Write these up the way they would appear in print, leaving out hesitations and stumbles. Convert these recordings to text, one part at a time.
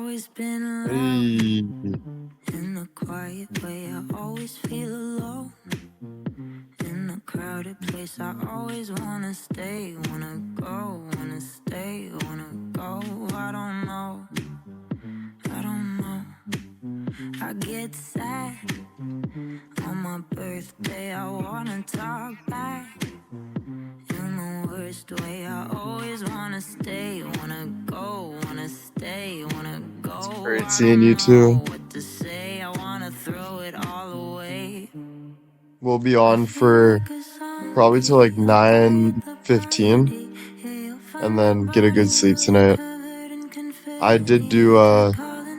always been alone. Hey. In a quiet way, I always feel alone. In a crowded place, I always wanna stay, wanna go, wanna stay, wanna go. I don't know, I don't know. I get sad on my birthday. I wanna talk back in the worst way. I always wanna stay, wanna go, wanna stay, wanna go. It's great seeing you too. What to say? I wanna throw it all away. We'll be on for probably till like 9:15 and then get a good sleep tonight. I did do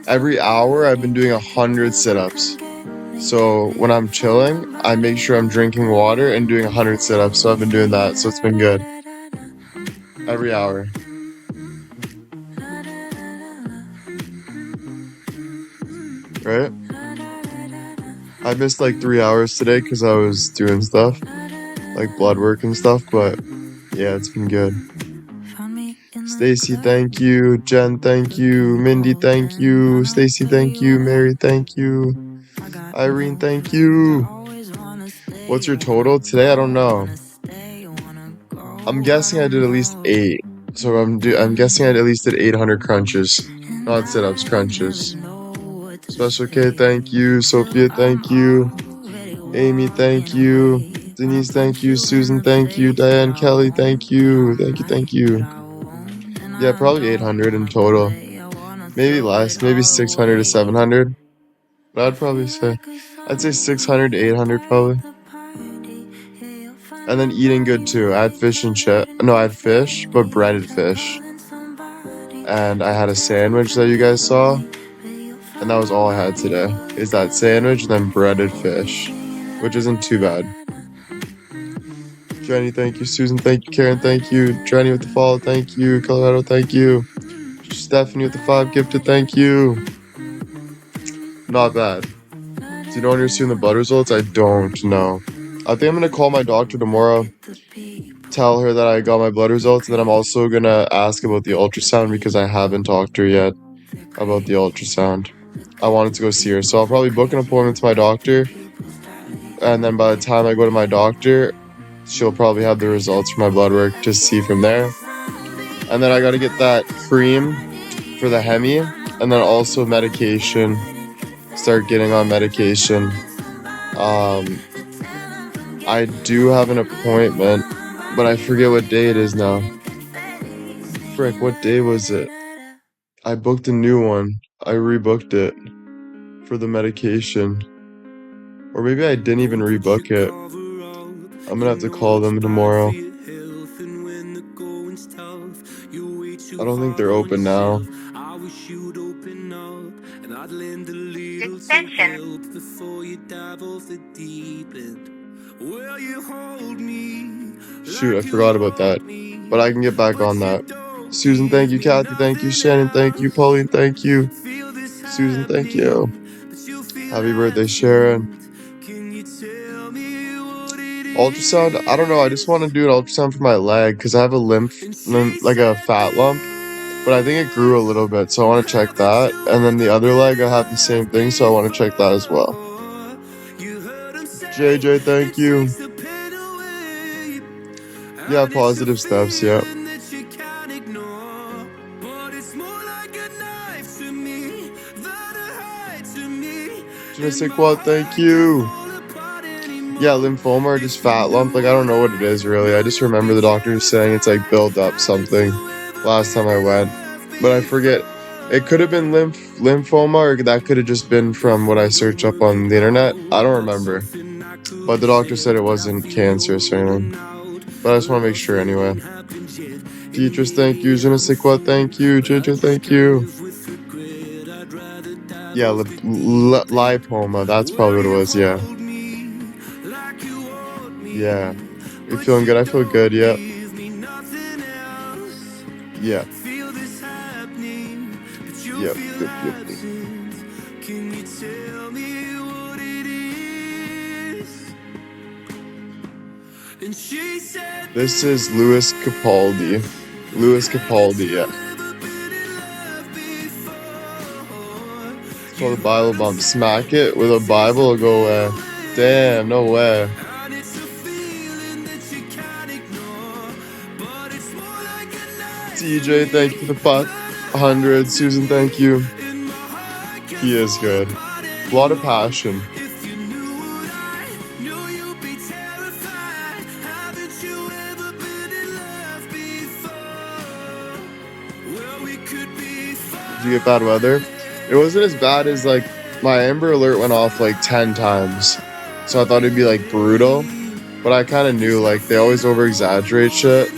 every hour I've been doing 100 sit-ups. So when I'm chilling, I make sure I'm drinking water and doing 100 sit-ups. So I've been doing that, so it's been good. Every hour. Right? I missed like 3 hours today because I was doing stuff, like blood work and stuff, but yeah, it's been good. Stacy, thank you. Jen, thank you. Mindy, thank you. Stacy, thank you. Mary, thank you. Irene, thank you. What's your total today? I don't know. I'm guessing I did at least 8. So I'm guessing I at least did 800 crunches. Not sit-ups, crunches. Special K, thank you. Sophia, thank you. Amy, thank you. Denise, thank you. Susan, thank you. Diane, Kelly, thank you. Thank you, thank you. Yeah, probably 800 in total. Maybe less, maybe 600 to 700. But I'd say 600 to 800 probably. And then eating good too. I had fish and chip. No, I had fish, but breaded fish. And I had a sandwich that you guys saw. And that was all I had today. Is that sandwich and then breaded fish. Which isn't too bad. Jenny, thank you. Susan, thank you. Karen, thank you. Jenny with the follow, thank you. Colorado, thank you. Stephanie with the 5 gifted, thank you. Not bad. Do you know when you're seeing the blood results? I don't know. I think I'm going to call my doctor tomorrow. Tell her that I got my blood results. And then I'm also going to ask about the ultrasound because I haven't talked to her yet about the ultrasound. I wanted to go see her. So I'll probably book an appointment to my doctor. And then by the time I go to my doctor, she'll probably have the results from my blood work to see from there. And then I got to get that cream for the Hemi. And then also medication. Start getting on medication. I do have an appointment, but I forget what day it is now. Frick, what day was it? I booked a new one. I rebooked it for the medication. Or maybe I didn't even rebook it. I'm gonna have to call them tomorrow. I don't think they're open now. Extension. Shoot, I forgot about that. But I can get back on that. Susan, thank you. Kathy, thank you. Shannon, thank you. Pauline, thank you. Susan, thank you. Happy birthday, Sharon. Ultrasound? I don't know. I just want to do an ultrasound for my leg because I have a like a fat lump. But I think it grew a little bit, so I want to check that. And then the other leg, I have the same thing, so I want to check that as well. JJ, thank you. Yeah, positive steps, yeah. Je ne sais quoi, thank you. Yeah, lymphoma or just fat lump, like I don't know what it is really. I just remember the doctor saying it's like build up something last time I went. But I forget. It could have been lymphoma or that could have just been from what I searched up on the internet. I don't remember. But the doctor said it wasn't cancerous or anything. But I just want to make sure anyway. Beatrice, thank you. Je ne sais quoi, thank you. JJ, thank you. Yeah, lipoma. That's probably what it was, yeah. Yeah. You feeling good? I feel good, yeah. Yeah. Yep. This is Louis Capaldi. Louis Capaldi, yeah. Call the Bible bump. Smack it with a Bible or go away. Damn, no way. TJ, thank you for the 500. Susan, thank you. He is good. A lot of passion. Did you get bad weather? It wasn't as bad as like my Amber Alert went off like 10 times. So I thought it'd be like brutal. But I kind of knew like they always over exaggerate shit.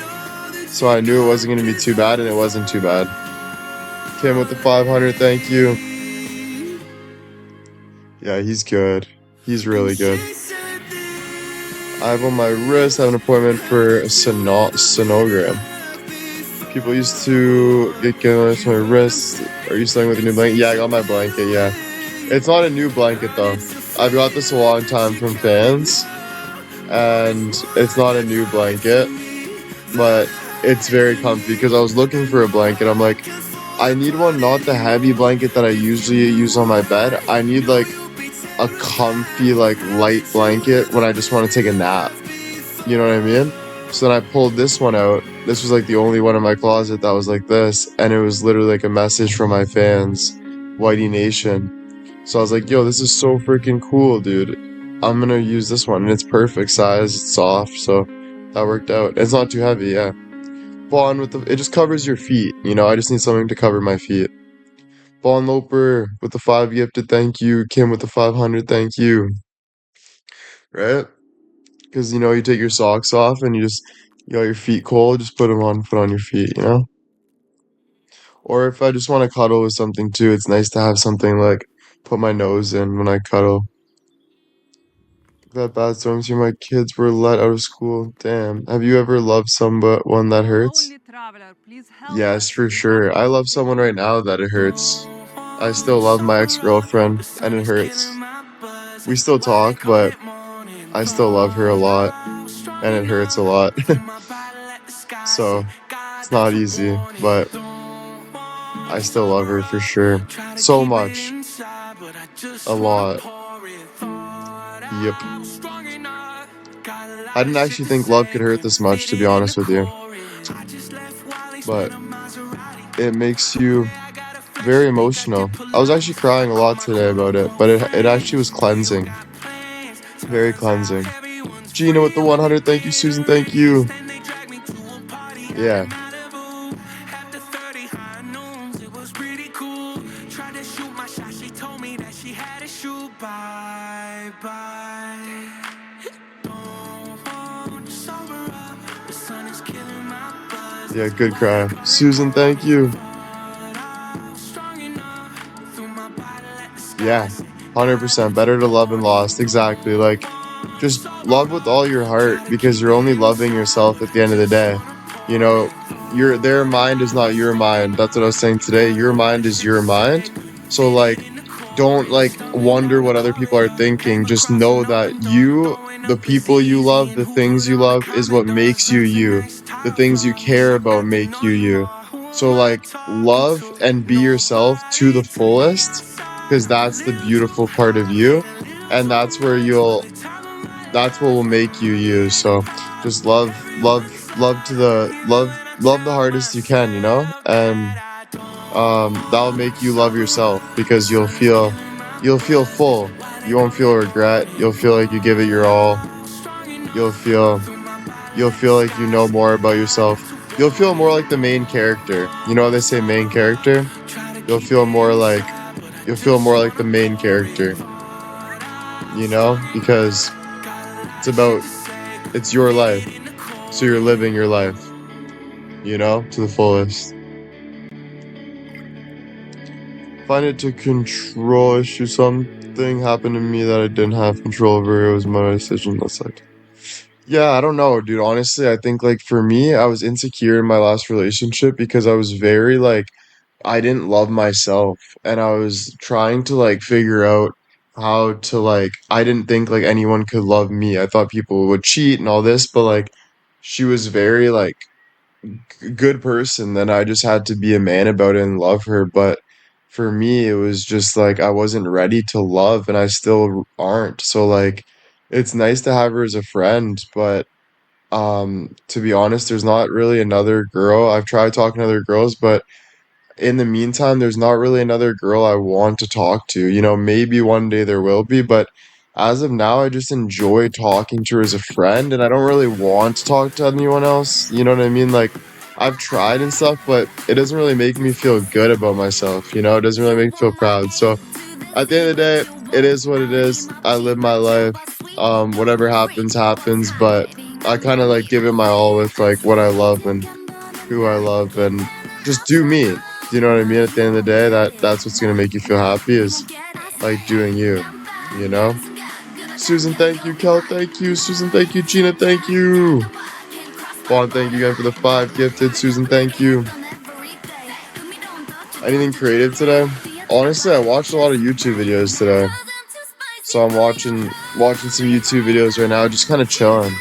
So I knew it wasn't going to be too bad, and it wasn't too bad. Kim with the 500, thank you. Yeah, he's good. He's really good. I have on my wrist, I have an appointment for a sonogram. People used to get given my wrist. Are you starting with a new blanket? Yeah, I got my blanket, yeah. It's not a new blanket though. I've got this a long time from fans. And it's not a new blanket. But it's very comfy because I was looking for a blanket. I'm like, I need one, not the heavy blanket that I usually use on my bed. I need like a comfy, like light blanket when I just want to take a nap. You know what I mean? So then I pulled this one out. This was like the only one in my closet that was like this. And it was literally like a message from my fans, Whitey Nation. So I was like, yo, this is so freaking cool, dude. I'm gonna use this one. And it's perfect size. It's soft. So that worked out. It's not too heavy, yeah. Vaughn with it just covers your feet. You know, I just need something to cover my feet. Vaughn Loper with the 5 gifted, thank you. Kim with the 500, thank you. Right? Because, you know, you take your socks off and you got your feet cold, just put on your feet, you know? Or if I just want to cuddle with something too, it's nice to have something like put my nose in when I cuddle. That bad storms here, my kids were let out of school. Damn. Have you ever loved someone that hurts? Yes, for sure. I love someone right now that it hurts. I still love my ex-girlfriend, and it hurts. We still talk, but I still love her a lot, and it hurts a lot. So, it's not easy, but I still love her for sure. So much. A lot. Yep. I didn't actually think love could hurt this much, to be honest with you. But it makes you very emotional. I was actually crying a lot today about it, but it actually was cleansing. Very cleansing. Gina with the 100, thank you. Susan, thank you. Yeah. Yeah, good cry. Susan, thank you. Yeah, 100%. Better to love than lost. Exactly. Like, just love with all your heart because you're only loving yourself at the end of the day. You know, their mind is not your mind. That's what I was saying today. Your mind is your mind. So, like, don't, like, wonder what other people are thinking. Just know that you, the people you love, the things you love is what makes you you. The things you care about make you you. So, like, love and be yourself to the fullest because that's the beautiful part of you. And that's where that's what will make you you. So just love the hardest you can, you know? And that'll make you love yourself because you'll feel full. You won't feel regret. You'll feel like you give it your all. You'll feel like you know more about yourself. You'll feel more like the main character. You know how they say main character? You'll feel more like the main character. You know? Because it's your life. So you're living your life, you know, to the fullest. Find it to control issue. Something happened to me that I didn't have control over. It was my decision. That's like, yeah, I don't know, dude. Honestly, I think like for me, I was insecure in my last relationship because I was very like, I didn't love myself and I was trying to like figure out how to like, I didn't think like anyone could love me. I thought people would cheat and all this, but like, she was very like good person. Then I just had to be a man about it and love her. But for me, it was just like I wasn't ready to love, and I still aren't. So like, it's nice to have her as a friend, but to be honest, there's not really another girl. I've tried talking to other girls, but in the meantime, there's not really another girl I want to talk to. You know, maybe one day there will be, but as of now, I just enjoy talking to her as a friend, and I don't really want to talk to anyone else. You know what I mean? Like, I've tried and stuff, but it doesn't really make me feel good about myself. You know, it doesn't really make me feel proud. So at the end of the day, it is what it is. I live my life. Whatever happens, happens, but I kind of like give it my all with like what I love and who I love and just do me. You know what I mean? At the end of the day, that's what's gonna make you feel happy is like doing you, you know? Susan, thank you. Kel, thank you. Susan, thank you. Gina, thank you. Vaughn, thank you again for the 5 gifted. Susan, thank you. Anything creative today? Honestly, I watched a lot of YouTube videos today. So I'm watching some YouTube videos right now, just kind of chilling.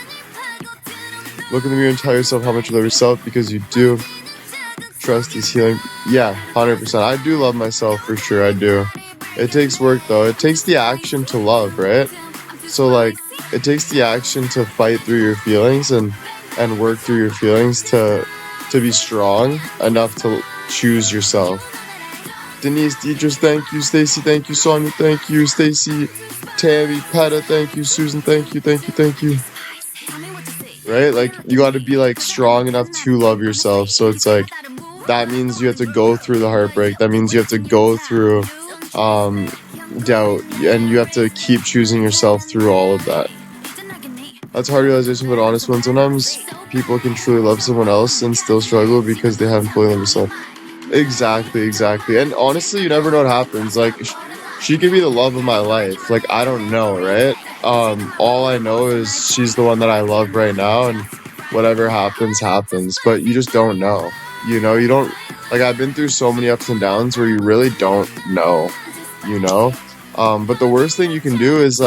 Look in the mirror and tell yourself how much you love yourself because you do. Trust is healing. Yeah, 100%. I do love myself for sure. I do. It takes work though. It takes the action to love, right? So like, it takes the action to fight through your feelings and work through your feelings to be strong enough to choose yourself. Denise, Deidre, thank you. Stacy, thank you. Sonia, thank you. Stacy, Tammy, Petta, thank you. Susan, thank you. Thank you. Thank you. Right? Like, you got to be like strong enough to love yourself. So it's like, that means you have to go through the heartbreak. That means you have to go through doubt, and you have to keep choosing yourself through all of that. That's hard realization, but honest one. Sometimes people can truly love someone else and still struggle because they haven't fully loved themselves. Exactly. And honestly, you never know what happens. Like, she could be the love of my life. Like, I don't know, right? All I know is she's the one that I love right now, and whatever happens, happens. But you just don't know. You know, you don't, like, I've been through so many ups and downs where you really don't know, you know? But the worst thing you can do is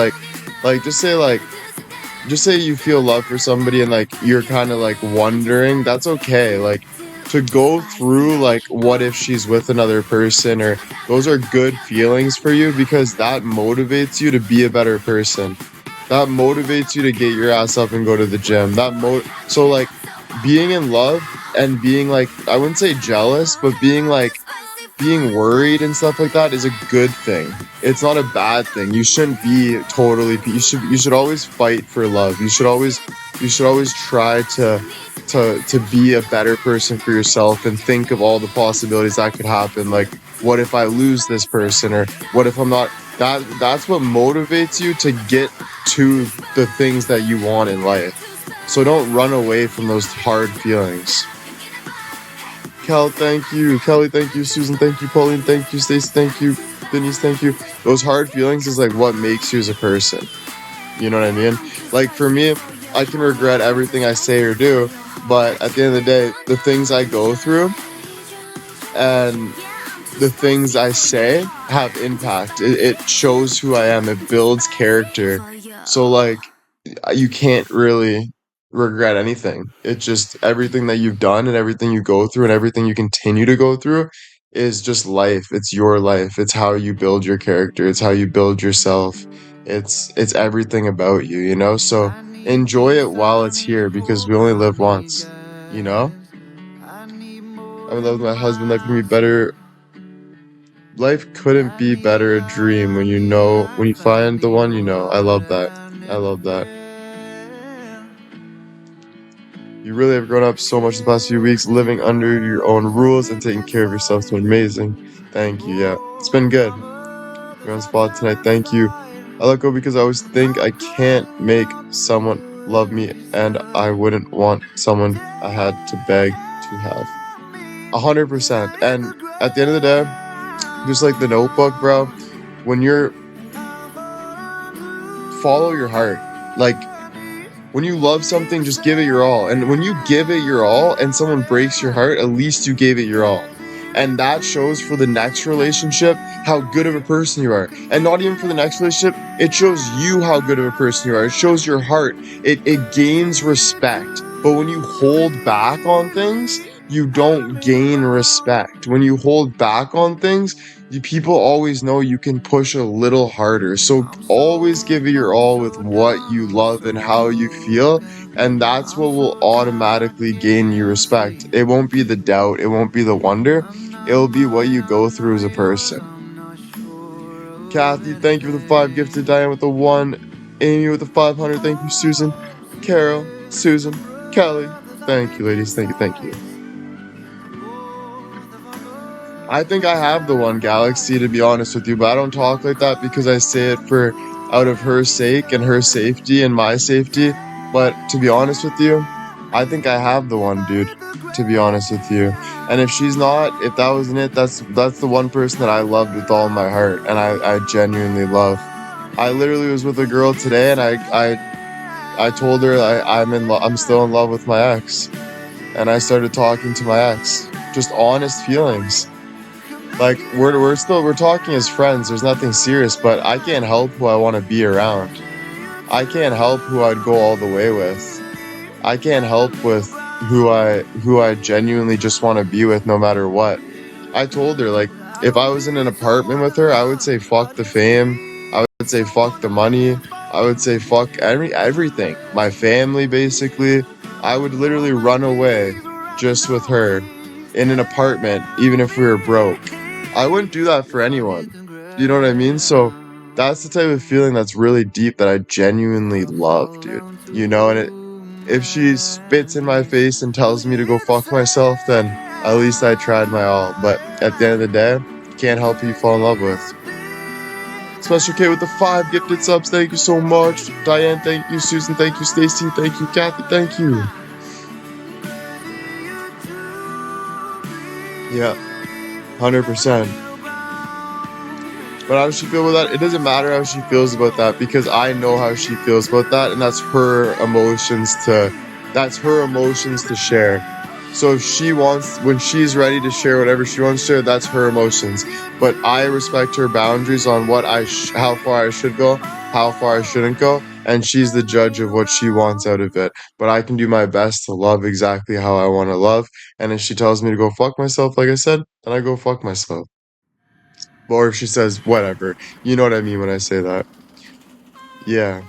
just say you feel love for somebody and like, you're kind of like wondering, that's okay. Like, to go through like, what if she's with another person, or those are good feelings for you because that motivates you to be a better person. That motivates you to get your ass up and go to the gym. So like, being in love and being like, I wouldn't say jealous, but being worried and stuff like that is a good thing. It's not a bad thing. You shouldn't be totally, you should always fight for love. You should always try to be a better person for yourself and think of all the possibilities that could happen. Like, what if I lose this person, or what if I'm not, that's what motivates you to get to the things that you want in life. So don't run away from those hard feelings. Kel, thank you. Kelly, thank you. Susan, thank you. Pauline, thank you. Stacy, thank you. Denise, thank you. Those hard feelings is like what makes you as a person. You know what I mean? Like, for me, I can regret everything I say or do, but at the end of the day, the things I go through and the things I say have impact. It shows who I am. It builds character. So like, you can't really regret anything. It's just everything that you've done and everything you go through and everything you continue to go through is just life. It's your life. It's how you build your character. It's how you build yourself. It's everything about you, you know? So enjoy it while it's here because we only live once, you know? I'm in love with my husband. Life can be better. Life couldn't be better a dream when you find the one you know. I love that. You really have grown up so much the past few weeks, living under your own rules and taking care of yourself. It's been amazing. Thank you. Yeah, it's been good. You're on spot tonight. Thank you. I let go because I always think I can't make someone love me, and I wouldn't want someone I had to beg to have. 100%. And at the end of the day, just like the Notebook, bro, when you're follow your heart. Like, when you love something, just give it your all. And when you give it your all and someone breaks your heart, at least you gave it your all. And that shows for the next relationship how good of a person you are. And not even for the next relationship, it shows you how good of a person you are. It shows your heart. It gains respect. But when you hold back on things, you don't gain respect. When you hold back on things, People always know you can push a little harder. So always give it your all with what you love and how you feel. And that's what will automatically gain you respect. It won't be the doubt. It won't be the wonder. It'll be what you go through as a person. Kathy, thank you for the 5 gifted. Diane with the 1. Amy with the 500. Thank you, Susan. Carol, Susan, Kelly. Thank you, ladies. Thank you. Thank you. I think I have the 1, Galaxy, to be honest with you, but I don't talk like that because I say it for out of her sake and her safety and my safety. But to be honest with you, I think I have the 1, dude, to be honest with you. And if she's not, if that wasn't it, that's the one person that I loved with all my heart and I genuinely love. I literally was with a girl today and I told her I'm still in love with my ex. And I started talking to my ex. Just honest feelings. Like, we're talking as friends. There's nothing serious, but I can't help who I want to be around. I can't help who I'd go all the way with. I can't help with who I genuinely just want to be with no matter what. I told her, like, if I was in an apartment with her, I would say fuck the fame. I would say fuck the money. I would say fuck everything. My family, basically. I would literally run away just with her in an apartment, even if we were broke. I wouldn't do that for anyone. You know what I mean? So that's the type of feeling that's really deep that I genuinely love, dude. You know, and if she spits in my face and tells me to go fuck myself, then at least I tried my all. But at the end of the day, can't help who you fall in love with. Special K with the 5 gifted subs. Thank you so much. Diane, thank you. Susan, thank you. Stacy, thank you. Kathy, thank you. Yeah. 100%. But how does she feel about that? It doesn't matter how she feels about that because I know how she feels about that, and that's her emotions to share. So if when she's ready to share whatever she wants to share, that's her emotions. But I respect her boundaries on how far I should go, how far I shouldn't go, and she's the judge of what she wants out of it. But I can do my best to love exactly how I want to love. And if she tells me to go fuck myself, like I said, then I go fuck myself. Or if she says whatever, you know what I mean when I say that. Yeah.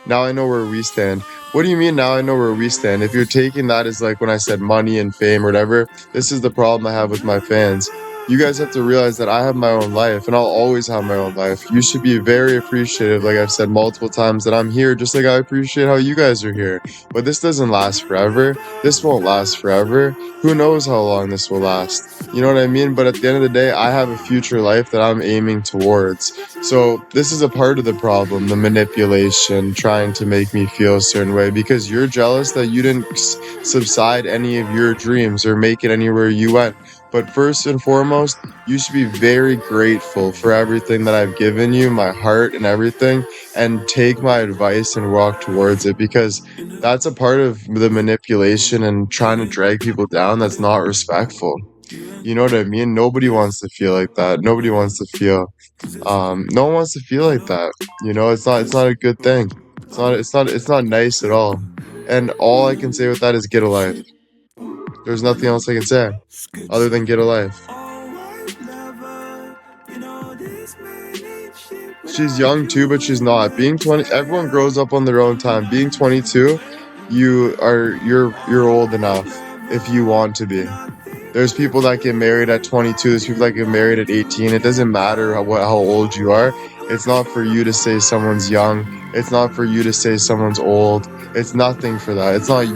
Now I know where we stand. What do you mean now I know where we stand? If you're taking that as like when I said money and fame or whatever, this is the problem I have with my fans. You guys have to realize that I have my own life and I'll always have my own life. You should be very appreciative, like I've said multiple times, that I'm here just like I appreciate how you guys are here. But this doesn't last forever. This won't last forever. Who knows how long this will last? You know what I mean? But at the end of the day, I have a future life that I'm aiming towards. So this is a part of the problem, the manipulation, trying to make me feel a certain way because you're jealous that you didn't subside any of your dreams or make it anywhere you went. But first and foremost, you should be very grateful for everything that I've given you, my heart and everything, and take my advice and walk towards it because that's a part of the manipulation and trying to drag people down that's not respectful. You know what I mean? Nobody wants to feel like that. Nobody wants to feel no one wants to feel like that. You know, it's not a good thing. It's not nice at all. And all I can say with that is get a life. There's nothing else I can say other than get a life. She's young too, but she's not. Being 20, everyone grows up on their own time. Being 22, you're old enough if you want to be. There's people that get married at 22. There's people that get married at 18. It doesn't matter how old you are. It's not for you to say someone's young. It's not for you to say someone's old. It's nothing for that. It's not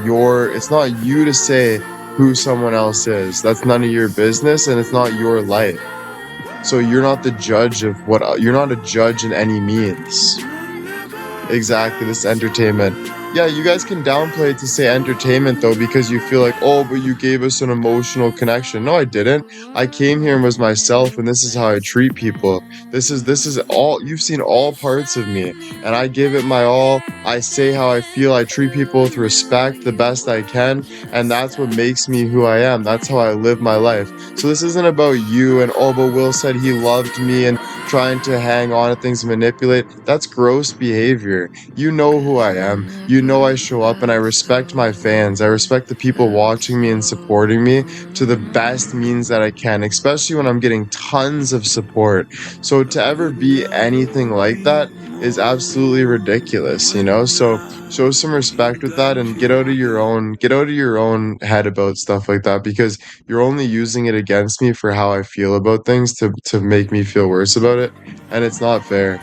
you to say who someone else is. That's none of your business, and it's not your life. So you're not the judge of you're not a judge in any means. Exactly, this entertainment. Yeah, you guys can downplay it to say entertainment though because you feel like, oh, but you gave us an emotional connection. No, I didn't. I came here and was myself, and this is how I treat people. This is all, you've seen all parts of me, and I give it my all. I say how I feel. I treat people with respect the best I can, and that's what makes me who I am. That's how I live my life. So this isn't about you and, oh, but Will said he loved me and trying to hang on to things and manipulate. That's gross behavior. You know who I am. You I show up and I respect my fans. I respect the people watching me and supporting me to the best means that I can, especially when I'm getting tons of support. So to ever be anything like that is absolutely ridiculous, So show some respect with that and get out of your own head about stuff like that, because you're only using it against me for how I feel about things to make me feel worse about it, and it's not fair.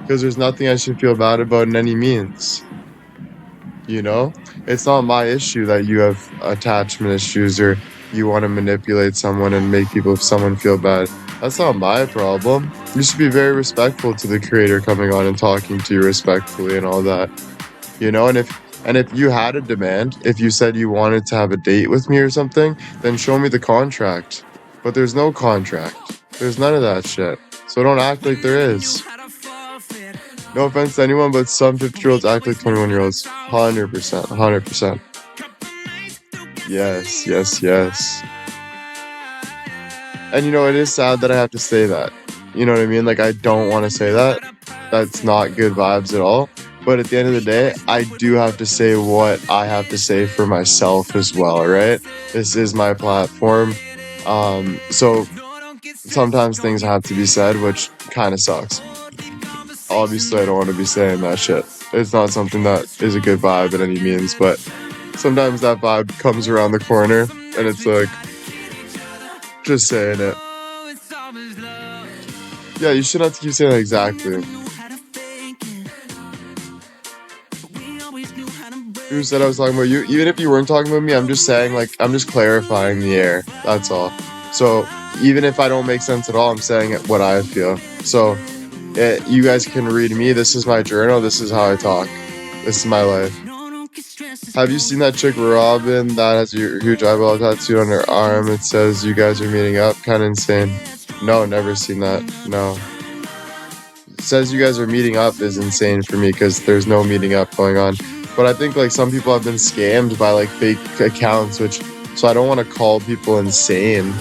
Because there's nothing I should feel bad about in any means. It's not my issue that you have attachment issues or you want to manipulate someone and make someone feel bad. That's not my problem. You should be very respectful to the creator coming on and talking to you respectfully and all that. And if you had a demand, if you said you wanted to have a date with me or something, then show me the contract. But there's no contract. There's none of that shit. So don't act like there is. No offense to anyone, but some 50-year-olds act like 21-year-olds. 100%. 100%. Yes. And it is sad that I have to say that. You know what I mean? Like, I don't want to say that. That's not good vibes at all. But at the end of the day, I do have to say what I have to say for myself as well, right? This is my platform. So sometimes things have to be said, which kind of sucks. Obviously, I don't want to be saying that shit. It's not something that is a good vibe at any means, but sometimes that vibe comes around the corner, and it's like, just saying it. Yeah, you shouldn't have to keep saying that exactly. Who said I was talking about you? Even if you weren't talking about me, I'm just saying, like, I'm just clarifying the air. That's all. So, even if I don't make sense at all, I'm saying what I feel. So, you guys can read me. This is my journal. This is how I talk. This is my life. Have you seen that chick Robin that has a huge eyeball tattoo on her arm? It says you guys are meeting up. Kind of insane. No, never seen that. No. It says you guys are meeting up is insane for me because there's no meeting up going on. But I think like some people have been scammed by like fake accounts, so I don't want to call people insane,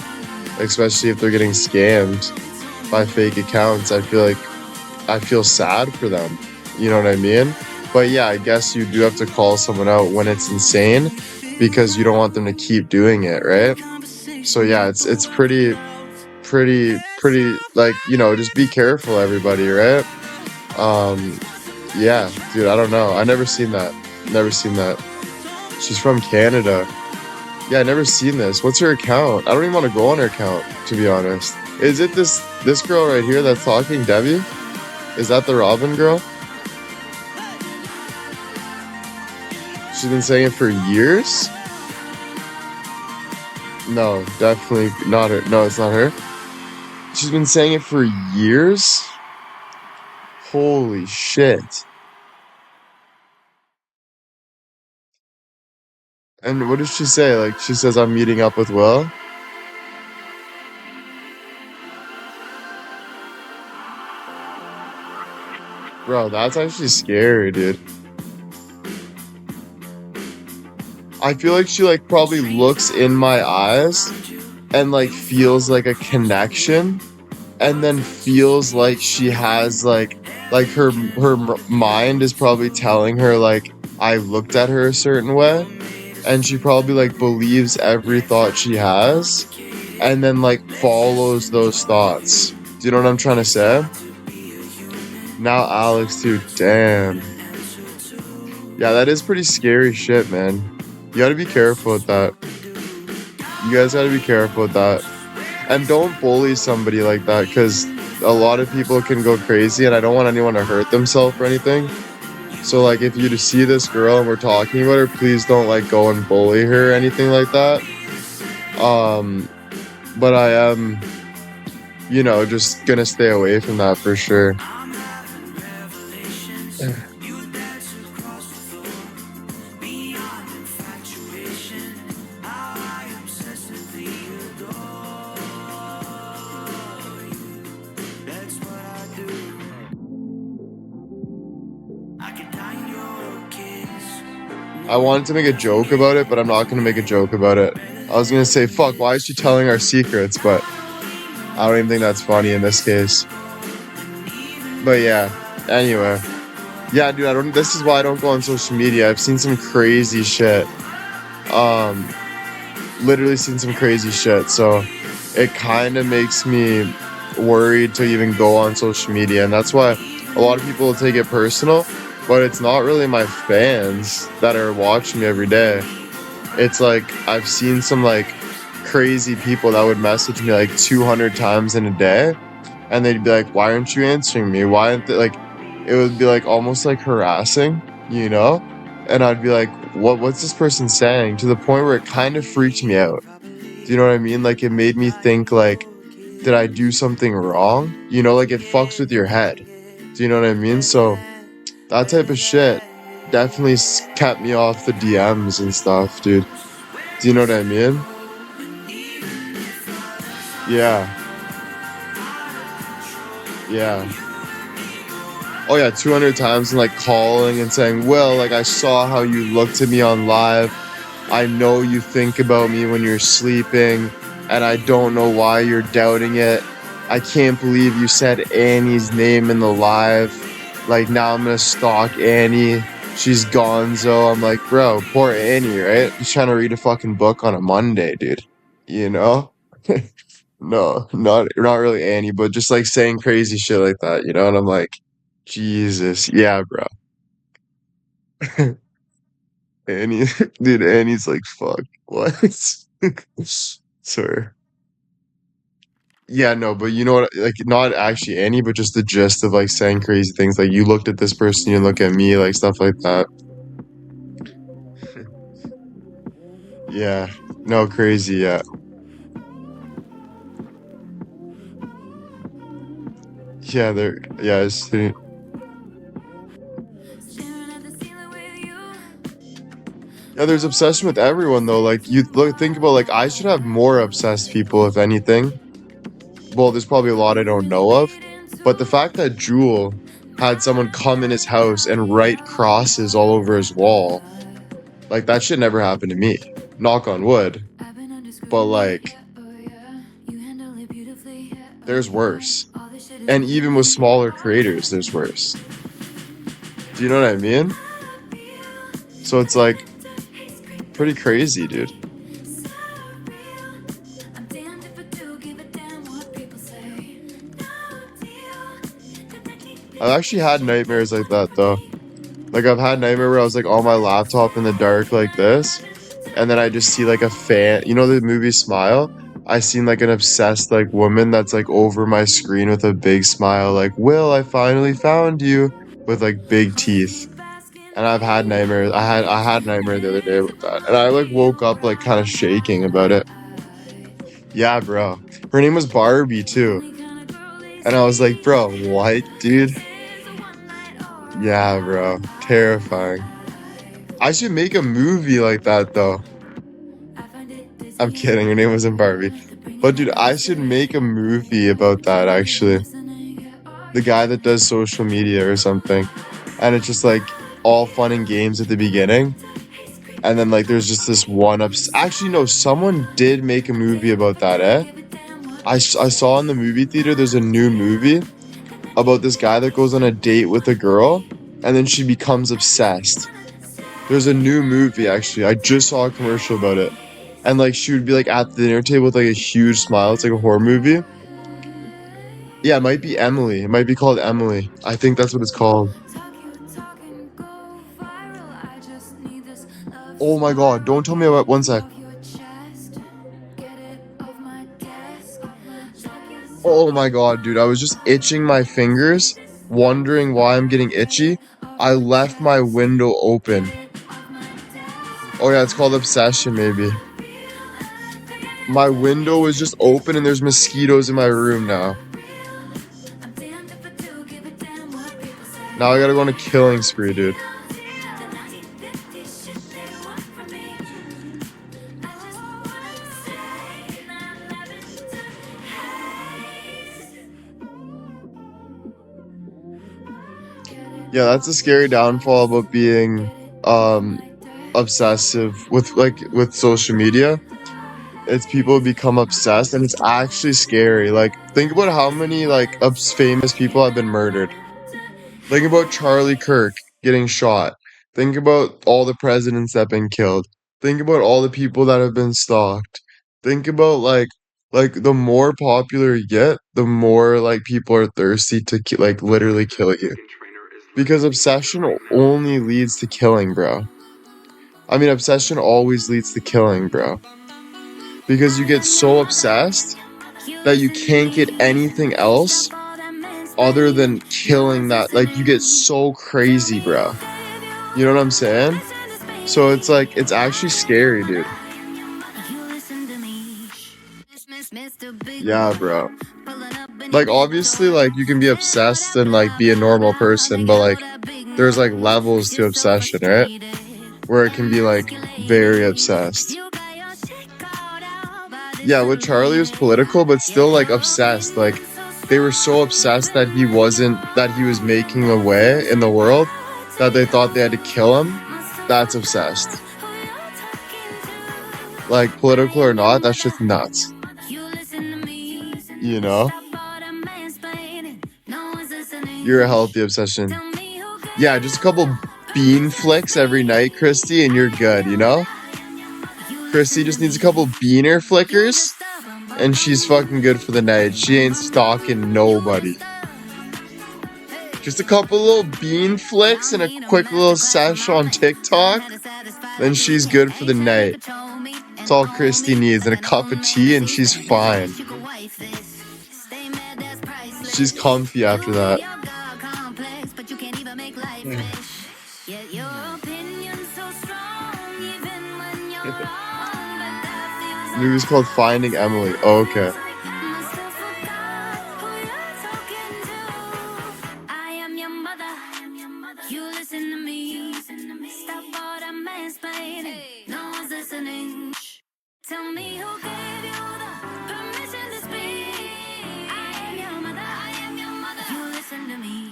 especially if they're getting scammed by fake accounts. I feel sad for them. You know what I mean? But yeah, I guess you do have to call someone out when it's insane because you don't want them to keep doing it, right? So yeah, it's pretty like, just be careful, everybody, right? Yeah, dude, I don't know. I never seen that. She's from Canada. Yeah, I never seen this. What's her account? I don't even want to go on her account, to be honest. Is it this girl right here that's talking, Debbie? Is that the Robin girl? She's been saying it for years? No, definitely not her. No, it's not her. She's been saying it for years? Holy shit. And what does she say? Like, she says, I'm meeting up with Will? Bro, that's actually scary, dude. I feel like she like probably looks in my eyes and like feels like a connection, and then feels like she has like her mind is probably telling her like I looked at her a certain way, and she probably like believes every thought she has and then like follows those thoughts. Do you know what I'm trying to say? Now Alex too, damn. Yeah, that is pretty scary shit, man. You gotta be careful with that. You guys gotta be careful with that. And don't bully somebody like that, because a lot of people can go crazy and I don't want anyone to hurt themselves or anything. So like, if you see this girl and we're talking about her, please don't like go and bully her or anything like that. But I am, just gonna stay away from that for sure. I wanted to make a joke about it, but I'm not going to make a joke about it. I was going to say, fuck, why is she telling our secrets? But I don't even think that's funny in this case. But yeah, anyway. Yeah, dude, I don't. This is why I don't go on social media. I've seen some crazy shit. Um, Literally seen some crazy shit. So it kind of makes me worried to even go on social media, and that's why a lot of people will take it personal. But it's not really my fans that are watching me every day. It's like I've seen some like crazy people that would message me like 200 times in a day, and they'd be like, "Why aren't you answering me? Why aren't they like?" It would be like almost like harassing, you know? And I'd be like, what's this person saying? To the point where it kind of freaked me out. Do you know what I mean? Like it made me think like, did I do something wrong? You know, like it fucks with your head. Do you know what I mean? So that type of shit definitely kept me off the DMs and stuff, dude. Do you know what I mean? Yeah, yeah. Oh yeah, 200 times and like calling and saying, "Well, like I saw how you looked at me on live. I know you think about me when you're sleeping, and I don't know why you're doubting it. I can't believe you said Annie's name in the live. Like now I'm gonna stalk Annie. She's gonzo." I'm like, bro, poor Annie, right? Just trying to read a fucking book on a Monday, dude. You know? No, not really Annie, but just like saying crazy shit like that, you know? And I'm like, Jesus, yeah, bro. Annie, dude, Annie's like, fuck, what? Sorry. Yeah, no, but you know what? Like, not actually Annie, but just the gist of like saying crazy things. Like, you looked at this person, you look at me, like stuff like that. Yeah, no, crazy. Yeah, yeah, there. Yeah, yeah. There's obsession with everyone though. Like, you look, think about like I should have more obsessed people, if anything. Well, there's probably a lot I don't know of, but the fact that Jewel had someone come in his house and write crosses all over his wall, like that shit never happened to me. Knock on wood. But like, there's worse. And even with smaller creators, there's worse. Do you know what I mean? So it's like pretty crazy, dude. I've actually had nightmares like that though. Like I've had nightmare where I was like on my laptop in the dark like this, and then I just see like a fan. You know the movie Smile? I seen like an obsessed like woman that's like over my screen with a big smile, like, "Will, I finally found you," with like big teeth. And I've had nightmares. I had a nightmare the other day with that, and I like woke up like kind of shaking about it. Yeah, bro. Her name was Barbie too, and I was like, bro, what, dude? Yeah, bro. Terrifying. I should make a movie like that though. I'm kidding, her name wasn't Barbie. But dude, I should make a movie about that actually. The guy that does social media or something. And it's just like all fun and games at the beginning. And then like there's just this one actually no, someone did make a movie about that, eh? I saw in the movie theater there's a new movie about this guy that goes on a date with a girl and then she becomes obsessed. There's a new movie actually. I just saw a commercial about it. And like she would be like at the dinner table with like a huge smile. It's like a horror movie. Yeah, it might be Emily. It might be called Emily. I think that's what it's called. Oh my god, don't tell me about one sec. Oh my god, dude, I was just itching my fingers, wondering why I'm getting itchy. I left my window open. Oh yeah, it's called Obsession maybe. My window was just open and there's mosquitoes in my room now. Now I gotta go on a killing spree, dude. Yeah, that's a scary downfall about being um obsessive with social media. It's people become obsessed and it's actually scary. Like think about how many like famous people have been murdered. Think about Charlie Kirk getting shot. Think about all the presidents that have been killed. Think about all the people that have been stalked. Think about like the more popular you get, the more like people are thirsty to like literally kill you. Because obsession only leads to killing, bro. I mean, obsession always leads to killing, bro. Because you get so obsessed that you can't get anything else other than killing that. Like, you get so crazy, bro. You know what I'm saying? So it's like, it's actually scary, dude. Yeah, bro. Like, obviously, like, you can be obsessed and, like, be a normal person, but, like, there's, like, levels to obsession, right? Where it can be, like, very obsessed. Yeah, with Charlie, it was political, but still, like, obsessed. Like, they were so obsessed that he was making a way in the world that they thought they had to kill him. That's obsessed. Like, political or not, that's just nuts. You know? You're a healthy obsession. Yeah, just a couple bean flicks every night, Christy, and you're good, you know? Christy just needs a couple beaner flickers, and she's fucking good for the night. She ain't stalking nobody. Just a couple little bean flicks and a quick little sesh on TikTok, then she's good for the night. That's all Christy needs, and a cup of tea, and she's fine. She's comfy after that. The movie's called Finding Emily. Oh, okay.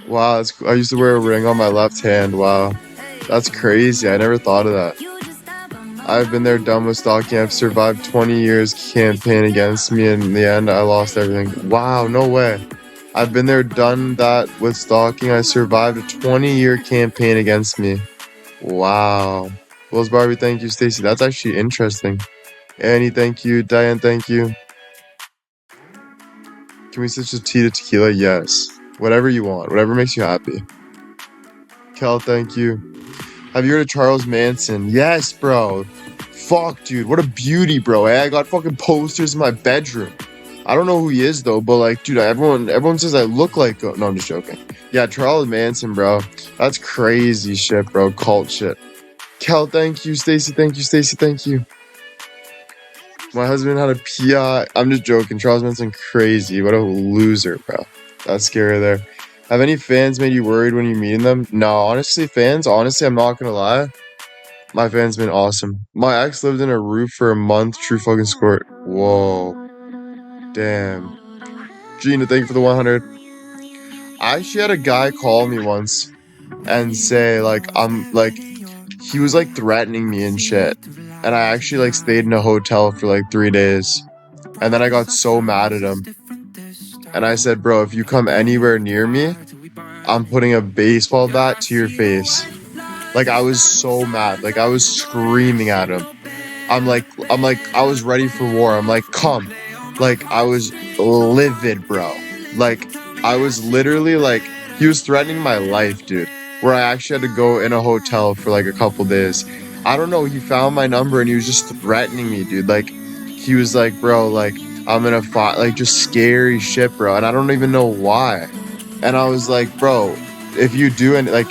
Wow, that's, I used to wear a ring on my left hand. Wow, that's crazy. I never thought of that. I've been there done with stalking. I've survived 20 years campaign against me, and in the end, I lost everything. Wow, no way. I've been there done that with stalking. I survived a 20-year campaign against me. Wow. Wills Barbie, thank you. Stacy, that's actually interesting. Annie, thank you. Diane, thank you. Can we switch to tea to tequila? Yes. Whatever you want. Whatever makes you happy. Kel, thank you. Have you heard of Charles Manson? Yes, bro. Fuck, dude. What a beauty, bro. I got fucking posters in my bedroom. I don't know who he is, though, but, like, dude, everyone says I look like... No, I'm just joking. Yeah, Charles Manson, bro. That's crazy shit, bro. Cult shit. Kel, thank you. Stacy, thank you. Stacy, thank you. My husband had a PI. I'm just joking. Charles Manson, crazy. What a loser, bro. That's scary there. Have any fans made you worried when you're meeting them? No, honestly, I'm not gonna lie. My fans been awesome. My ex lived in a roof for a month. True fucking squirt. Whoa. Damn. Gina, thank you for the 100. I actually had a guy call me once and say, like, he was, like, threatening me and shit. And I actually, like, stayed in a hotel for, like, 3 days. And then I got so mad at him. And I said, bro, if you come anywhere near me, I'm putting a baseball bat to your face. Like, I was so mad. Like, I was screaming at him. I'm like, I was ready for war. I'm like, come. Like, I was livid, bro. Like, I was literally, like, he was threatening my life, dude. Where I actually had to go in a hotel for, like, a couple days. I don't know. He found my number and he was just threatening me, dude. Like, he was like, bro, like, I'm gonna fight, like, just scary shit, bro. And I don't even know why. And I was like, bro, if you do, and like,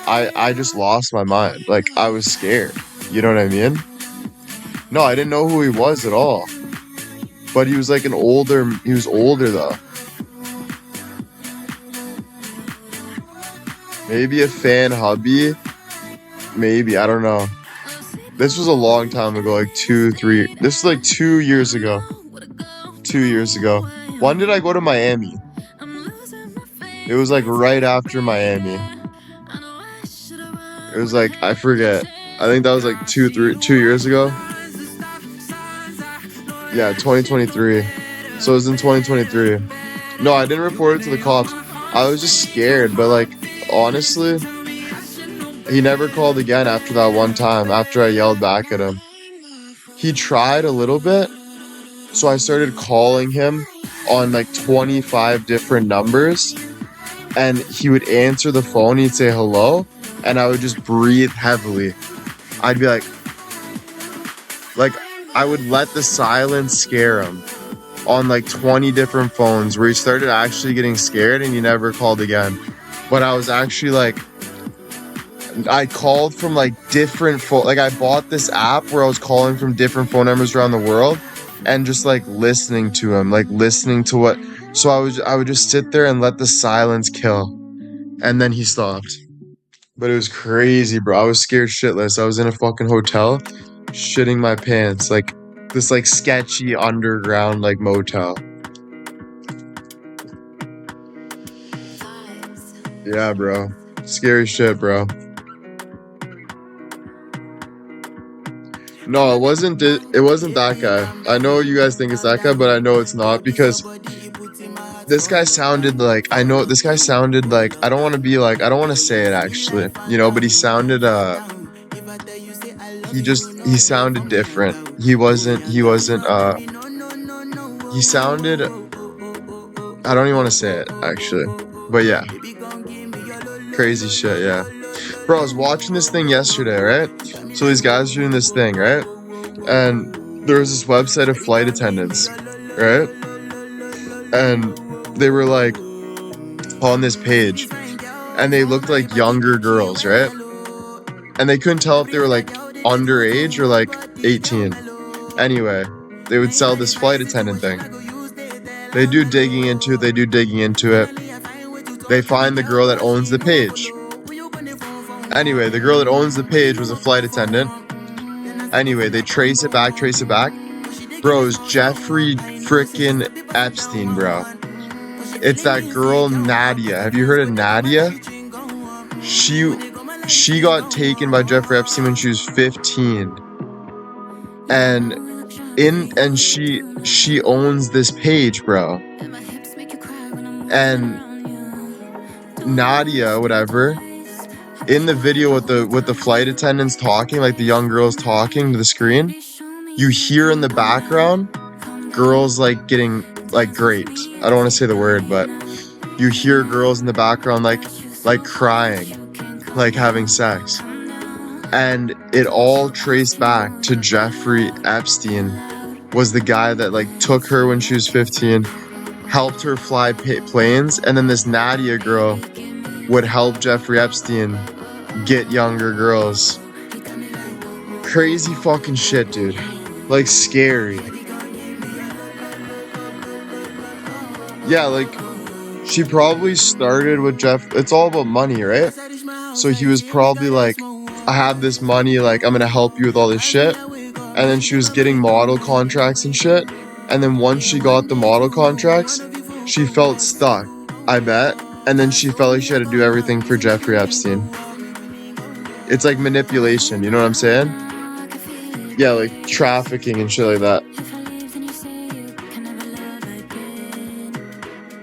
I just lost my mind. Like, I was scared. You know what I mean? No, I didn't know who he was at all. But he was like he was older though. Maybe a fan hubby. Maybe, I don't know. This was a long time ago, like 2-3. This was like 2 years ago. 2 years ago. When did I go to Miami? It was like right after Miami. It was like, I forget. I think that was like 2 years ago. Yeah, 2023. So it was in 2023. No, I didn't report it to the cops. I was just scared, but like honestly, he never called again after that one time, after I yelled back at him. He tried a little bit, so I started calling him on like 25 different numbers, and he would answer the phone, he'd say hello, and I would just breathe heavily. I'd be like, I would let the silence scare him on like 20 different phones, where he started actually getting scared and he never called again. But I was actually like, I called from like different phone, like I bought this app where I was calling from different phone numbers around the world and just like listening to him, like listening to what. So I would just sit there and let the silence kill, and then he stopped. But it was crazy, bro. I was scared shitless. I was in a fucking hotel, shitting my pants, like this like sketchy underground like motel. Yeah, bro. Scary shit, bro. No, it wasn't. It wasn't that guy. I know you guys think it's that guy, but I know it's not, because this guy sounded like, I know this guy sounded like, I don't want to be like, I don't want to say it actually, but he sounded he sounded different. He sounded, I don't even want to say it actually, but yeah, crazy shit. Yeah, bro, I was watching this thing yesterday, right? So these guys are doing this thing, right? And there was this website of flight attendants, right? And they were like on this page, and they looked like younger girls, right? And they couldn't tell if they were like underage or like 18. Anyway, they would sell this flight attendant thing. They do digging into it. They find the girl that owns the page. Anyway, the girl that owns the page was a flight attendant. Anyway, they trace it back. Bro, it's Jeffrey frickin' Epstein, bro. It's that girl Nadia. Have you heard of Nadia? She got taken by Jeffrey Epstein when she was 15. And she owns this page, bro. And Nadia, whatever, in the video with the flight attendants talking, like the young girls talking to the screen, you hear in the background girls like getting like raped. I don't want to say the word, but you hear girls in the background like crying, like having sex. And it all traced back to Jeffrey Epstein was the guy that like took her when she was 15, helped her fly planes, and then this Nadia girl would help Jeffrey Epstein get younger girls. Crazy fucking shit, dude. Like, scary. Yeah, like, she probably started with Jeff. It's all about money, right? So he was probably like, I have this money, like, I'm gonna help you with all this shit. And then she was getting model contracts and shit. And then once she got the model contracts, she felt stuck, I bet. And then she felt like she had to do everything for Jeffrey Epstein. It's like manipulation, you know what I'm saying? Yeah, like trafficking and shit like that.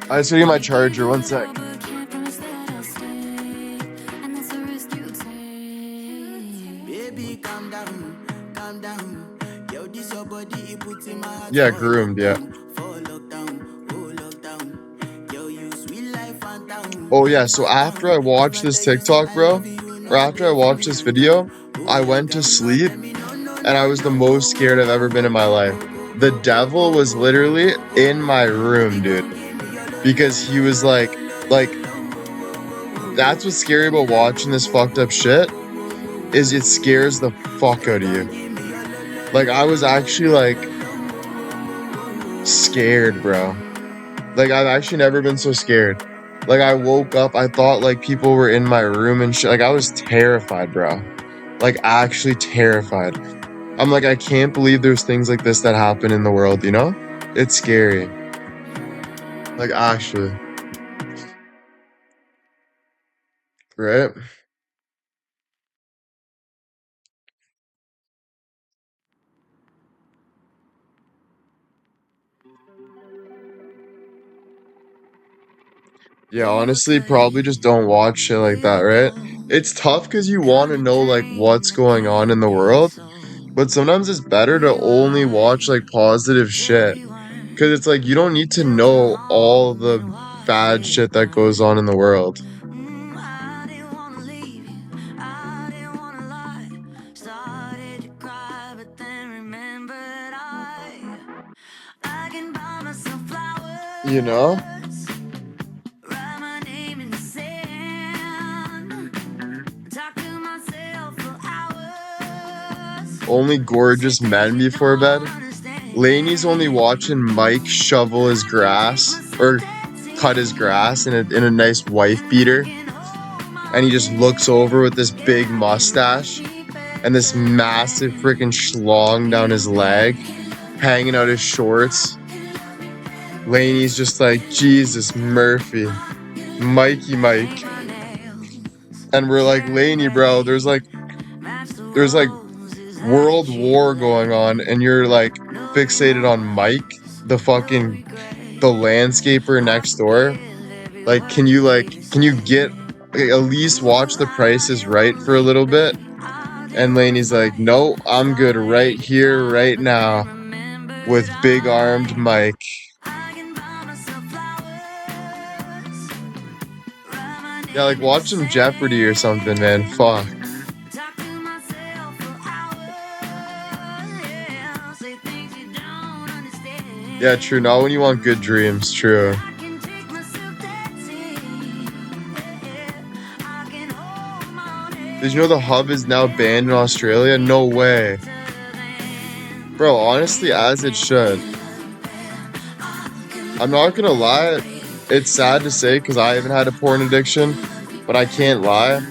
I just gotta get my charger, one sec. Yeah, groomed, yeah. Oh yeah, so after I watched this TikTok, bro, or after I watched this video, I went to sleep and I was the most scared I've ever been in my life. The devil was literally in my room, dude. Because he was like, that's what's scary about watching this fucked up shit, is it scares the fuck out of you. Like, I was actually like scared, bro. Like, I've actually never been so scared. Like, I woke up, I thought like people were in my room and shit. Like, I was terrified, bro. Like, actually terrified. I'm like, I can't believe there's things like this that happen in the world, you know? It's scary. Like, actually. Right? Yeah, honestly, probably just don't watch shit like that, right? It's tough because you want to know like what's going on in the world, but sometimes it's better to only watch like positive shit because it's like you don't need to know all the bad shit that goes on in the world. I didn't wanna leave you. I didn't wanna lie. Started to cry, but then remembered I can buy myself flowers. You know? Write my name in the sand. Talk to myself for hours. Only gorgeous men before bed. Laney's only watching Mike shovel his grass or cut his grass in a nice wife beater. And he just looks over with this big mustache and this massive freaking schlong down his leg, hanging out his shorts. Laney's just like, Jesus, Murphy, Mikey Mike. And we're like, Laney, bro, there's like World War going on, and you're like fixated on Mike, the landscaper next door. Like, can you get at least watch The Price is Right for a little bit? And Laney's like, no, I'm good right here, right now, with big armed Mike. Yeah, like watch some Jeopardy or something, man. Fuck. Yeah, true. Not when you want good dreams. True. Did you know the Hub is now banned in Australia? No way. Bro, honestly, as it should. I'm not gonna lie. It's sad to say because I haven't had a porn addiction, but I can't lie.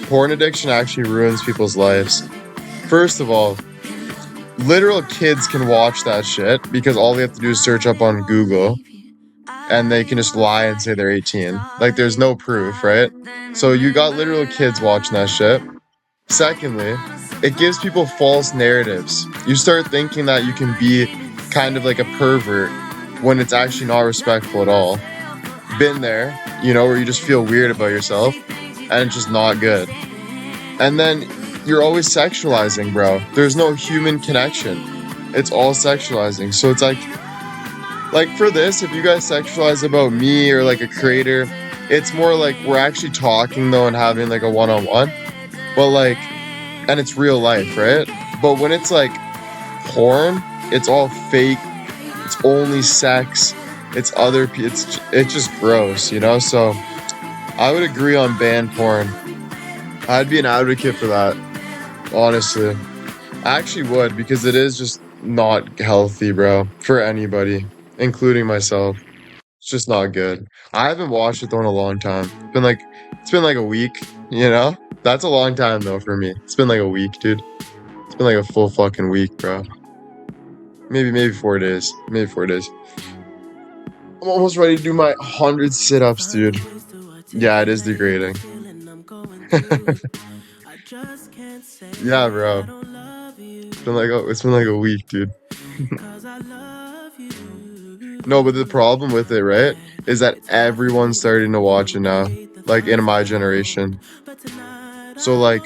Porn addiction actually ruins people's lives. First of all, literal kids can watch that shit because all they have to do is search up on Google and they can just lie and say they're 18. Like, there's no proof, right? So you got literal kids watching that shit. Secondly, it gives people false narratives. You start thinking that you can be kind of like a pervert when it's actually not respectful at all. Been there, where you just feel weird about yourself and it's just not good. And then you're always sexualizing, bro. There's no human connection. It's all sexualizing. So it's like for this, if you guys sexualize about me or like a creator, it's more like we're actually talking though and having like a one-on-one. But like, and it's real life, right? But when it's like porn, it's all fake. It's only sex. It's other people. It's just gross, So I would agree on ban porn. I'd be an advocate for that, honestly. I actually would, because it is just not healthy, bro, for anybody, including myself. It's just not good. I haven't watched it though in a long time. It's been like a week, That's a long time though for me. It's been like a week, dude. It's been like a full fucking week, bro. Maybe 4 days. Maybe 4 days. I'm almost ready to do my 100 sit-ups, dude. Yeah, it is degrading. Yeah, bro. It's been like a week, dude. No, but the problem with it, right, is that everyone's starting to watch it now. Like, in my generation. So, like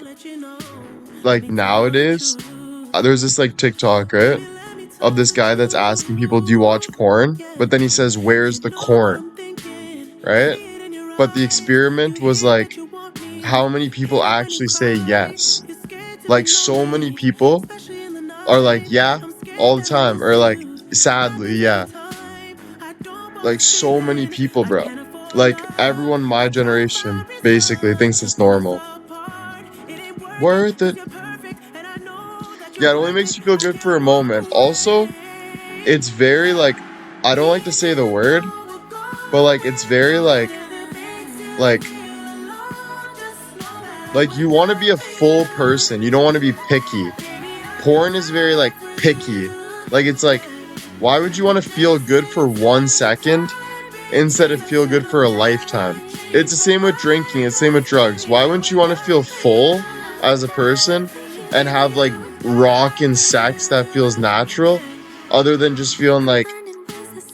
nowadays, there's this, like, TikTok, right, of this guy that's asking people, do you watch porn? But then he says, where's the corn? Right? But the experiment was, like, how many people actually say yes? Like, so many people are like, yeah, all the time. Or, like, sadly, yeah. Like, so many people, bro. Like, everyone my generation basically thinks it's normal. Worth it. Yeah, it only makes you feel good for a moment. Also, it's very, like, I don't like to say the word, but, like, it's very, like, you want to be a full person. You don't want to be picky. Porn is very, like, picky. Like, it's like, why would you want to feel good for 1 second instead of feel good for a lifetime? It's the same with drinking. It's the same with drugs. Why wouldn't you want to feel full as a person and have, like, rockin' sex that feels natural, other than just feeling like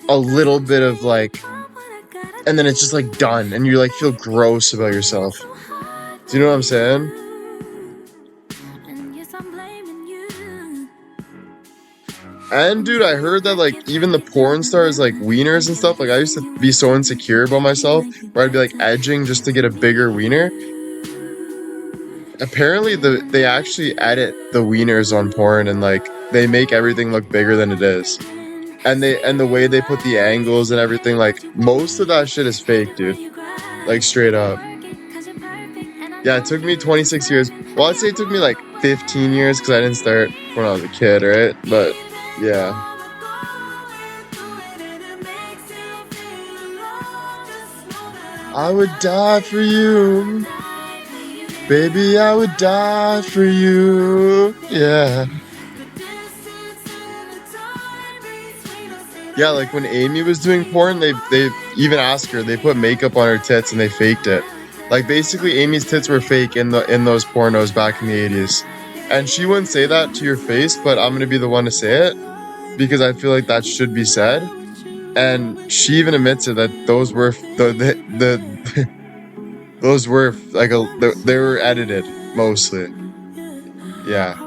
a little bit of, like, and then it's just like done, and you like feel gross about yourself. Do you know what I'm saying? And dude, I heard that like even the porn stars like wieners and stuff, like I used to be so insecure about myself where I'd be like edging just to get a bigger wiener. Apparently they actually edit the wieners on porn and like they make everything look bigger than it is. And the way they put the angles and everything, like most of that shit is fake, dude. Like straight up. Yeah, it took me 26 years. Well, I'd say it took me like 15 years because I didn't start when I was a kid, right? But yeah. I would die for you. Baby, I would die for you. Yeah. Yeah, like when Amy was doing porn, they even asked her, they put makeup on her tits and they faked it. Like basically Amy's tits were fake in those pornos back in the 80s. And she wouldn't say that to your face, but I'm gonna be the one to say it because I feel like that should be said. And she even admits it that those were those were like they were edited mostly. Yeah.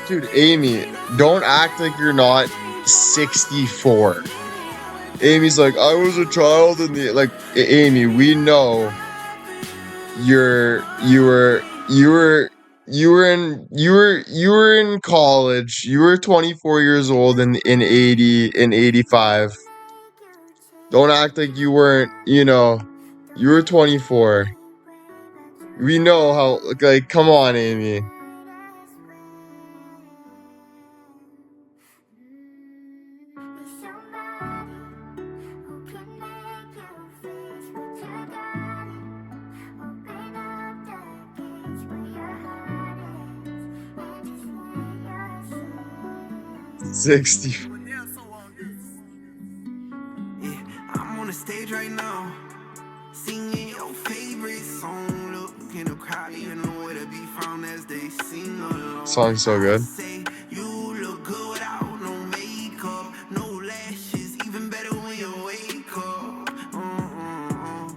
Dude, Amy, don't act like you're not 64. Amy's like, I was a child in the like. Amy, we know you were in college. You were 24 years old in 85. Don't act like you weren't. You were 24. We know how. Like, come on, Amy. $60. I'm on the stage right now, singing your favorite song. Look in the crowd, you know where to be found as they sing along. Song's so good. Say you look good without no makeup, no lashes, even better when you wake up.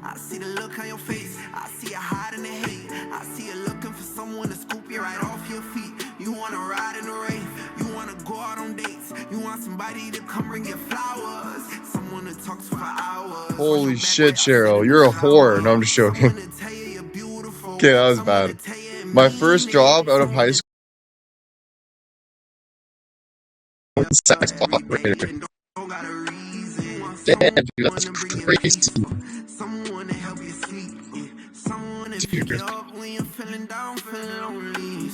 I see the look on your face, I see you hiding the hate, I see you looking for someone to scoop you right off your feet. You wanna ride in the rave, you wanna go out on dates, you want somebody to come bring you flowers, someone to talk to for hours. Holy shit, Cheryl, you're a whore. No, I'm just joking. Okay, that was bad. My first job out of high school. Sex operator. Damn, dude, that's crazy. Someone to help you sleep, someone to pick you up when you're feeling down, feeling lonely.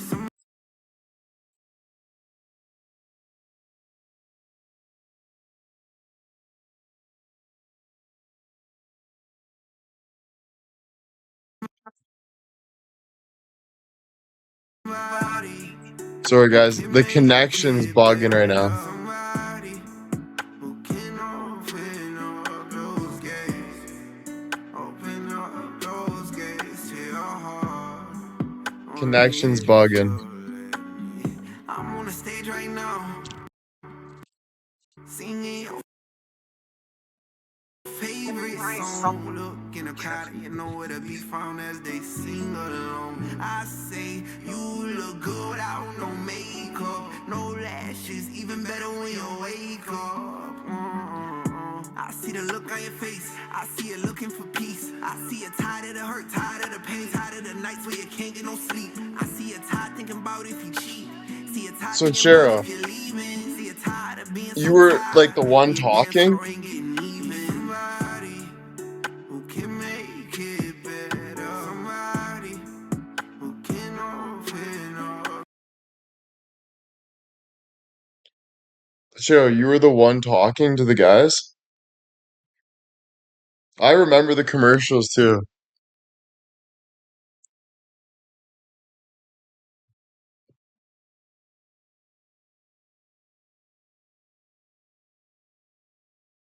Sorry, guys, the connection's bugging right now. Connection's bugging. I'm on the stage right now, singing your favorite song. Look in the crowd, you know where to be found as they sing along. I say, you look good without no makeup, no lashes, even better when you wake up. I see the look on your face, I see you looking for peace. I see you tired of the hurt, tired of the pain, tired of the nights where you can't get no sleep. I see you tired thinking about if you cheat. See you tired So thinking about Cheryl, if you're leaving. See you tired of being you so were like tired. the one Hating damn talking. sure ain't getting even. Somebody who can make it better. Somebody who can open up. Cheryl, you were the one talking to the guys. I remember the commercials too.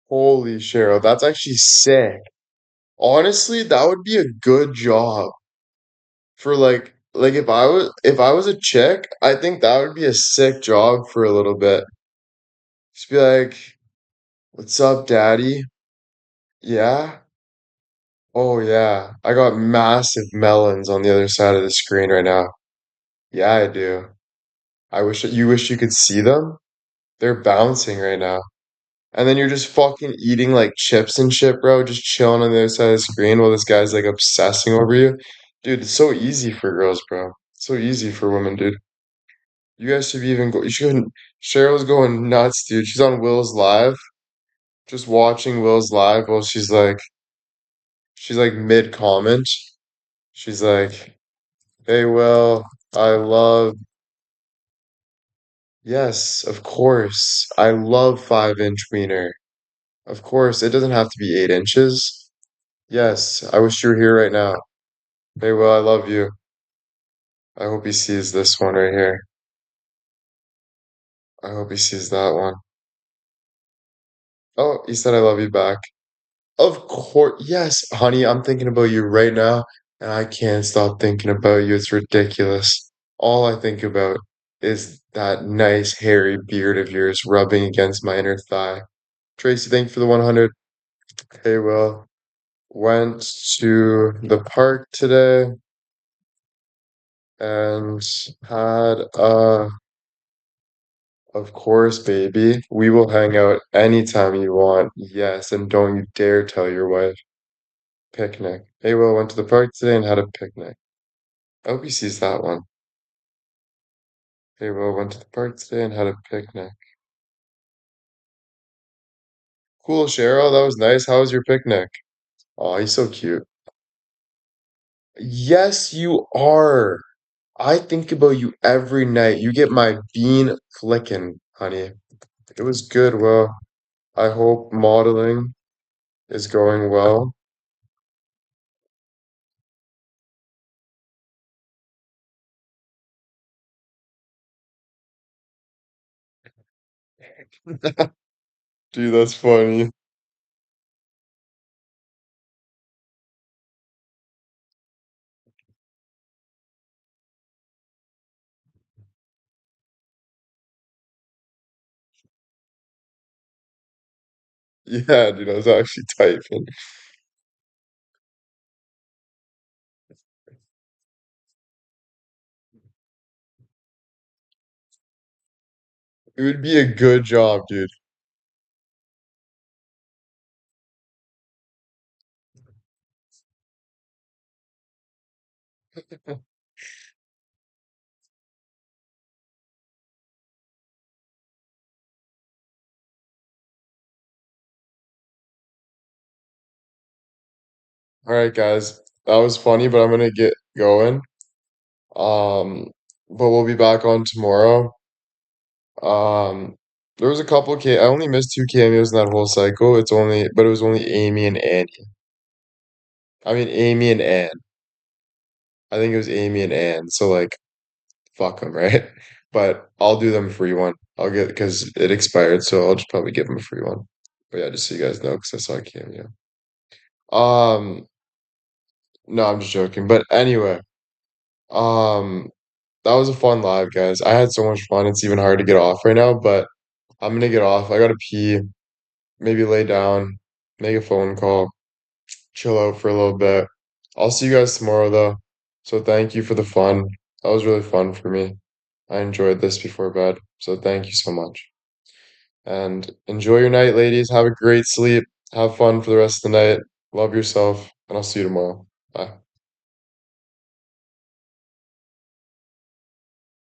Holy Cheryl, that's actually sick. Honestly, that would be a good job for like if I was a chick, I think that would be a sick job for a little bit. Just be like, "What's up, daddy? Yeah? Oh yeah. I got massive melons on the other side of the screen right now. Yeah, I do. I wish you could see them. They're bouncing right now. And then you're just fucking eating like chips and shit, bro, just chilling on the other side of the screen while this guy's like obsessing over you. Dude, it's so easy for girls, bro. So easy for women, dude. You guys should be even go. You should. Cheryl's going nuts, dude. She's on Will's live, just watching Will's live while she's like mid comment. She's like, "Hey, Will, I love. Yes, of course. I love 5-inch wiener. Of course, it doesn't have to be 8 inches. Yes, I wish you were here right now. Hey, Will, I love you. I hope he sees this one right here. I hope he sees that one. Oh, he said I love you back. Of course, yes, honey, I'm thinking about you right now, and I can't stop thinking about you. It's ridiculous. All I think about is that nice hairy beard of yours rubbing against my inner thigh. Tracy, thank you for the 100. Hey, Will, went to the park today and had of course, baby. We will hang out anytime you want. Yes, and don't you dare tell your wife. Picnic. Hey, Will, went to the park today and had a picnic. I hope he sees that one. Hey, Will, went to the park today and had a picnic. Cool, Cheryl. That was nice. How was your picnic? Oh, he's so cute. Yes, you are. I think about you every night. You get my bean clicking, honey. It was good, Will. I hope modeling is going well. Dude, that's funny. Yeah, dude, I was actually typing. It would be a good job, dude. All right, guys. That was funny, but I'm gonna get going. Um, but we'll be back on tomorrow. Um, there was a couple I only missed two cameos in that whole cycle. But it was only Amy and Annie. I mean, Amy and Anne. I think it was Amy and Anne. So like, fuck them, right? But I'll do them a free one. I'll get because it expired, so I'll just probably give them a free one. But yeah, just so you guys know, because I saw a cameo. Um, no, I'm just joking. But anyway, um, that was a fun live, guys. I had so much fun. It's even hard to get off right now, but I'm gonna get off. I gotta pee, maybe lay down, make a phone call. chill out for a little bit. I'll see you guys tomorrow though. So thank you for the fun. That was really fun for me. I enjoyed this before bed. So thank you so much. And enjoy your night, ladies. Have a great sleep. Have fun for the rest of the night. Love yourself, and I'll see you tomorrow. Bye.